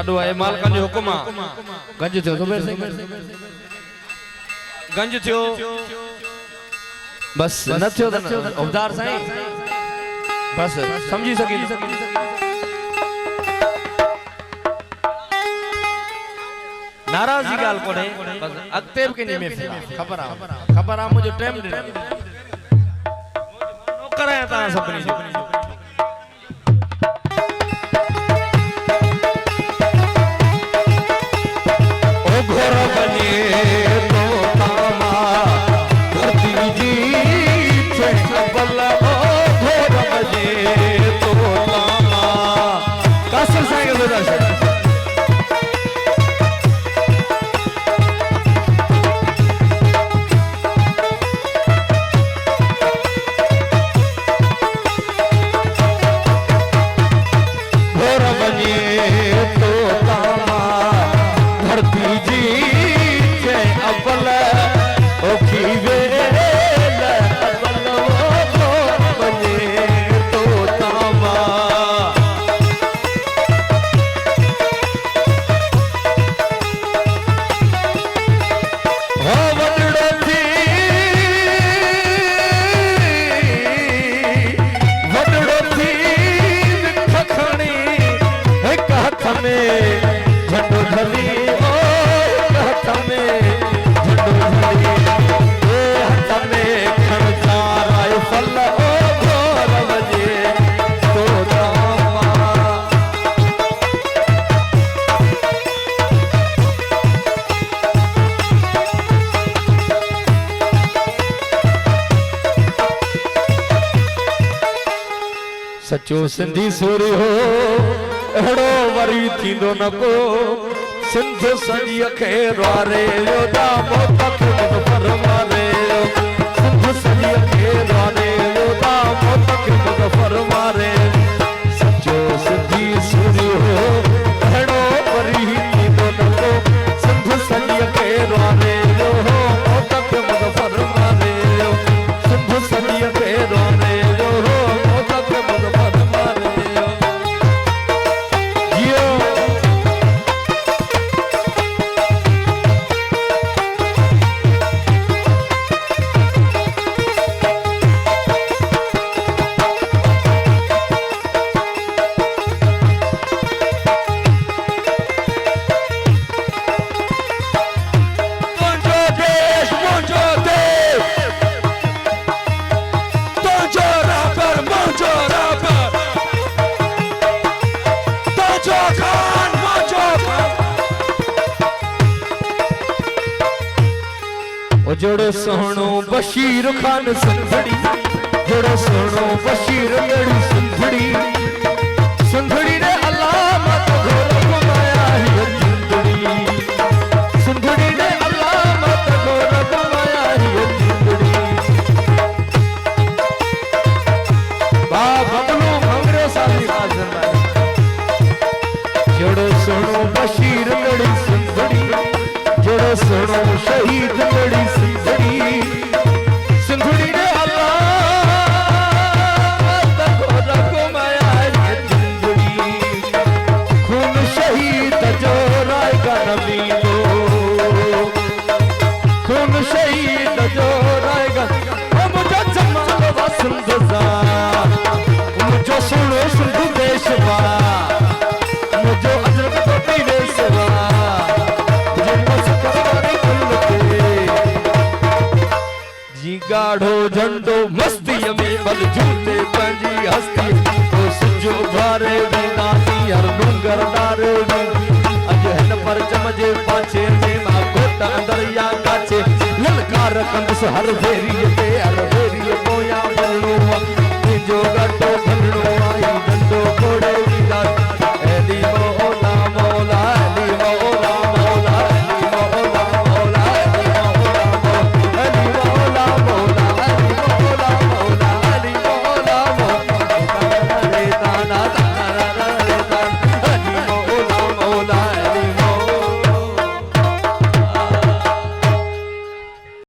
लाडू आए मालका जो हुकुमा गंज थियो जुबेर सिंह गंज थियो बस न थियो उबदार साईं बस समझी सकी नाराजी गाल कोने बस अगते के नी में खबर आ मुझे टाइम दे नौकर है ता सबनी ओ घोर बने तो तामा धरती जी छे बल्ला ओ घोर बने तो तामा कासर साईं के दर्शन सचो सिंधी सूर हो अड़ो वरी थींदो न को सिंध सजी खे द्वारे योदा मोतक पर मारे सिंध सजी खे द्वारे योदा मोतक पर मारे सचो सिंधी सूर हो अड़ो वरी थींदो न को सिंध सजी खे द्वारे यो मोतक पर मारे सिंध सजी खे द्वारे यो जोड़ो सोहणो बशीर खान सुंदड़ी जोड़ो सोहणो बशीर मेरी सुंदड़ी सुंदड़ी ने अलामत घोर घुमाया है जिंदड़ी सुंदड़ी ने अलामत घोर घुमाया है जिंदड़ी बबलू मंगरे साली हाजिर जोड़ो सोहणो बशीर मेरी सुंदड़ी जोड़ो सोहणो शहीद मेरी सिंधुड़ी ने अल्लाह घोर घुमाया है जिंदड़ी खून शहीद जो रायगा नबी लो खून शहीद जो रायगा मुझे जमाल व सिंध सा मुझे सुनो सिंध देश वा मुझे अजरक तो पीवे सेवा गाढ़ो झंडो मस्ती में बल झूले पंजी हस्ती तो सुजो भारे दासी हर डूंगर डारे अज हन पर चमजे पाछे में मा कोटा अंदर या काचे ललकार कंदस हर फेरी ते